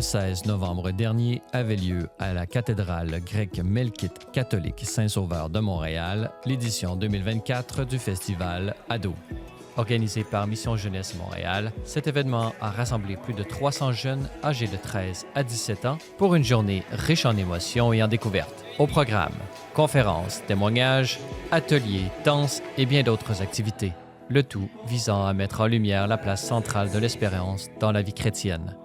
Le 16 novembre dernier avait lieu à la cathédrale grecque melkite catholique Saint-Sauveur de Montréal l'édition 2024 du festival Ado. Organisé par Mission Jeunesse Montréal, cet événement a rassemblé plus de 300 jeunes âgés de 13 à 17 ans pour une journée riche en émotions et en découvertes. Au programme, conférences, témoignages, ateliers, danses et bien d'autres activités. Le tout visant à mettre en lumière la place centrale de l'espérance dans la vie chrétienne.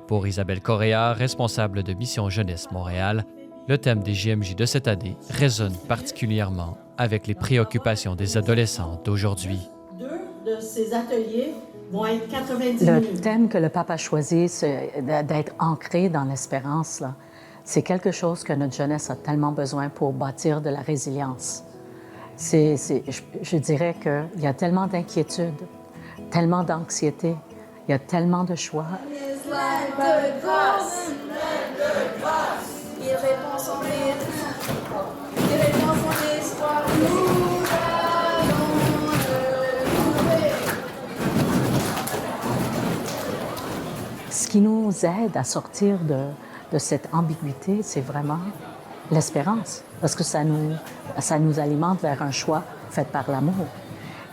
Pour Isabelle Correa, responsable de Mission Jeunesse Montréal, le thème des JMJ de cette année résonne particulièrement avec les préoccupations des adolescents d'aujourd'hui. De ces ateliers vont être 90 Le minutes. thème que le pape a choisi, c'est d'être ancré dans l'espérance, là. C'est quelque chose que notre jeunesse a tellement besoin pour bâtir de la résilience. Je dirais qu'il y a tellement d'inquiétudes, tellement d'anxiété, il y a tellement de choix. De grâce, il répond son il répond son espoir. Ce qui nous aide à sortir de cette ambiguïté, c'est vraiment l'espérance, parce que ça nous alimente vers un choix fait par l'amour.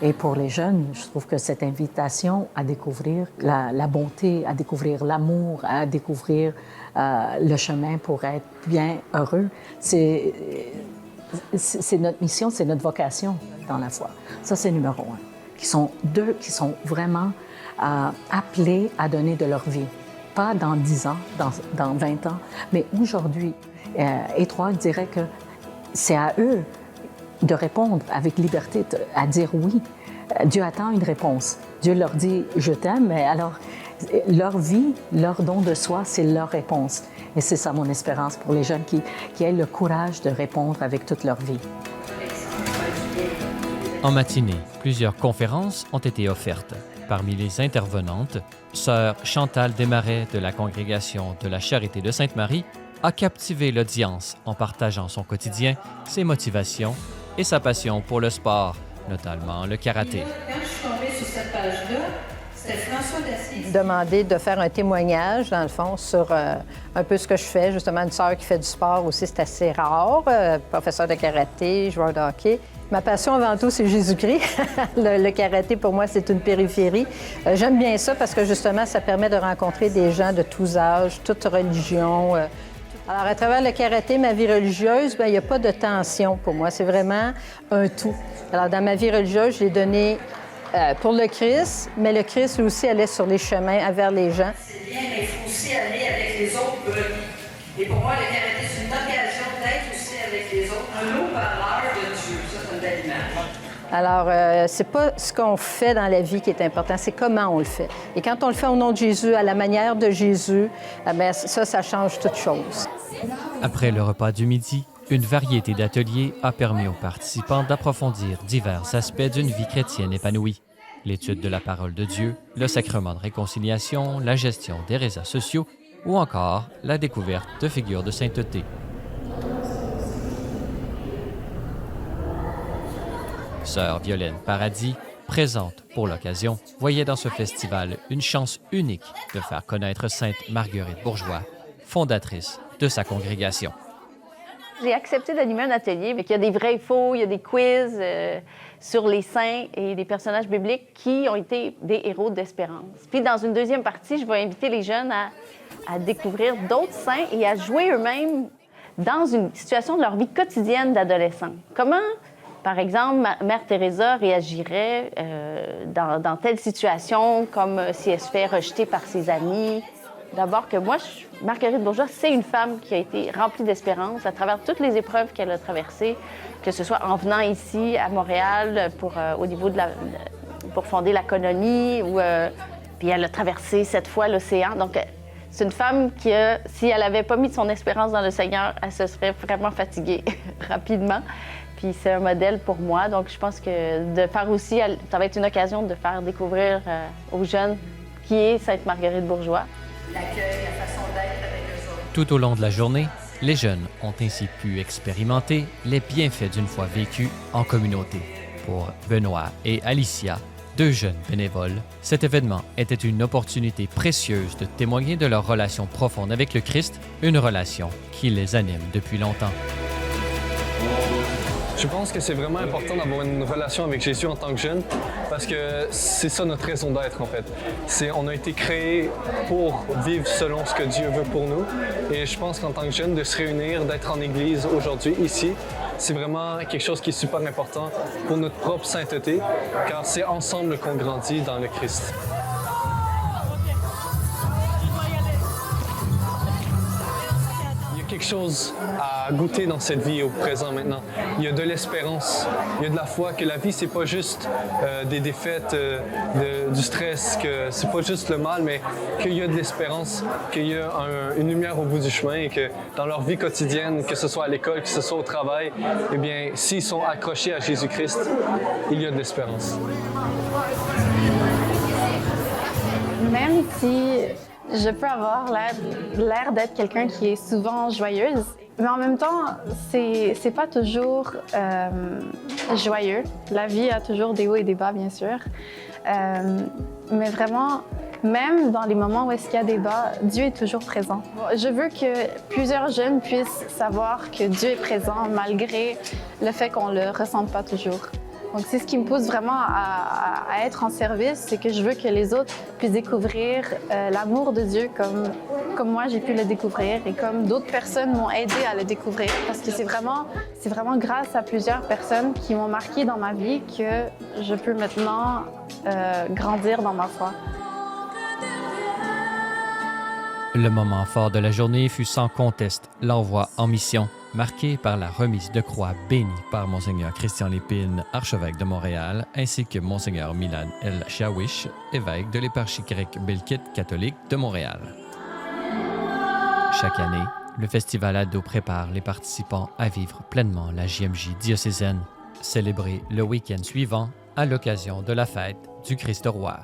Et pour les jeunes, je trouve que cette invitation à découvrir la bonté, à découvrir l'amour, à découvrir le chemin pour être bien heureux, c'est notre mission, c'est notre vocation dans la foi. Ça, c'est numéro un. Qui sont vraiment appelés à donner de leur vie. Pas dans 10 ans, dans 20 ans, mais aujourd'hui. Et trois, je dirais que c'est à eux de répondre avec liberté, à dire oui. Dieu attend une réponse. Dieu leur dit « je t'aime », mais alors leur vie, leur don de soi, c'est leur réponse. Et c'est ça mon espérance pour les jeunes qui aient le courage de répondre avec toute leur vie. En matinée, plusieurs conférences ont été offertes. Parmi les intervenantes, sœur Chantal Desmarais de la congrégation de la Charité de Sainte-Marie a captivé l'audience en partageant son quotidien, ses motivations et sa passion pour le sport, notamment le karaté. Quand je suis tombée sur cette page-là, c'était François d'Assise. Demandé de faire un témoignage, dans le fond, sur un peu ce que je fais. Justement, une sœur qui fait du sport aussi, c'est assez rare. Professeur de karaté, joueur de hockey. Ma passion avant tout, c'est Jésus-Christ. le karaté, pour moi, c'est une périphérie. J'aime bien ça parce que, justement, ça permet de rencontrer des gens de tous âges, toutes religions. Alors, à travers le karaté, ma vie religieuse, il n'y a pas de tension pour moi. C'est vraiment un tout. Alors, dans ma vie religieuse, je l'ai donné pour le Christ, mais le Christ, lui aussi, allait sur les chemins vers les gens. C'est bien, mais il faut aussi aller avec les autres brebis. Et pour moi, le karaté, c'est une occasion d'être aussi avec les autres. Un haut-parleur de Dieu, ça, c'est une belle image. Alors, c'est pas ce qu'on fait dans la vie qui est important, c'est comment on le fait. Et quand on le fait au nom de Jésus, à la manière de Jésus, bien, ça change toute chose. Après le repas du midi, une variété d'ateliers a permis aux participants d'approfondir divers aspects d'une vie chrétienne épanouie. L'étude de la parole de Dieu, le sacrement de réconciliation, la gestion des réseaux sociaux ou encore la découverte de figures de sainteté. Sœur Violaine Paradis, présente pour l'occasion, voyait dans ce festival une chance unique de faire connaître Sainte Marguerite Bourgeois, fondatrice de sa congrégation. J'ai accepté d'animer un atelier, mais qu'il y a des vrais et faux, il y a des quiz sur les saints et des personnages bibliques qui ont été des héros d'espérance. Puis dans une deuxième partie, je vais inviter les jeunes à découvrir d'autres saints et à jouer eux-mêmes dans une situation de leur vie quotidienne d'adolescent. Comment, par exemple, Mère Teresa réagirait dans telle situation, comme si elle se fait rejeter par ses amis. D'abord que moi, Marguerite Bourgeois, c'est une femme qui a été remplie d'espérance à travers toutes les épreuves qu'elle a traversées, que ce soit en venant ici à Montréal au niveau pour fonder la colonie, puis elle a traversé 7 fois l'océan. Donc, c'est une femme qui, si elle n'avait pas mis son espérance dans le Seigneur, elle se serait vraiment fatiguée rapidement. Puis c'est un modèle pour moi. Donc, je pense que de faire aussi, ça va être une occasion de faire découvrir aux jeunes qui est Sainte Marguerite Bourgeois. L'accueil, la façon d'être avec eux autres. Tout au long de la journée, les jeunes ont ainsi pu expérimenter les bienfaits d'une foi vécue en communauté. Pour Benoît et Alicia 2 jeunes bénévoles, cet événement était une opportunité précieuse de témoigner de leur relation profonde avec le Christ, une relation qui les anime depuis longtemps. Je pense que c'est vraiment important d'avoir une relation avec Jésus en tant que jeune parce que c'est ça notre raison d'être en fait. On a été créés pour vivre selon ce que Dieu veut pour nous et je pense qu'en tant que jeune, de se réunir, d'être en église aujourd'hui, ici, c'est vraiment quelque chose qui est super important pour notre propre sainteté car c'est ensemble qu'on grandit dans le Christ. Quelque chose à goûter dans cette vie au présent maintenant. Il y a de l'espérance, il y a de la foi que la vie c'est pas juste des défaites, du stress, que c'est pas juste le mal, mais qu'il y a de l'espérance, qu'il y a une lumière au bout du chemin et que dans leur vie quotidienne, que ce soit à l'école, que ce soit au travail, eh bien, s'ils sont accrochés à Jésus-Christ, il y a de l'espérance. Même si je peux avoir l'air d'être quelqu'un qui est souvent joyeuse, mais en même temps, c'est pas toujours joyeux. La vie a toujours des hauts et des bas, bien sûr. Mais vraiment, même dans les moments où est-ce qu'il y a des bas, Dieu est toujours présent. Je veux que plusieurs jeunes puissent savoir que Dieu est présent malgré le fait qu'on le ressente pas toujours. Donc, c'est ce qui me pousse vraiment à être en service, c'est que je veux que les autres puissent découvrir l'amour de Dieu comme moi j'ai pu le découvrir et comme d'autres personnes m'ont aidé à le découvrir. Parce que c'est vraiment grâce à plusieurs personnes qui m'ont marqué dans ma vie que je peux maintenant grandir dans ma foi. Le moment fort de la journée fut sans conteste l'envoi en mission, marqué par la remise de croix bénie par Monseigneur Christian Lépine, archevêque de Montréal, ainsi que Monseigneur Milan El Shawish, évêque de l'éparchie grecque belkite catholique de Montréal. Chaque année, le Festival Ado prépare les participants à vivre pleinement la JMJ diocésaine, célébrée le week-end suivant à l'occasion de la fête du Christ roi.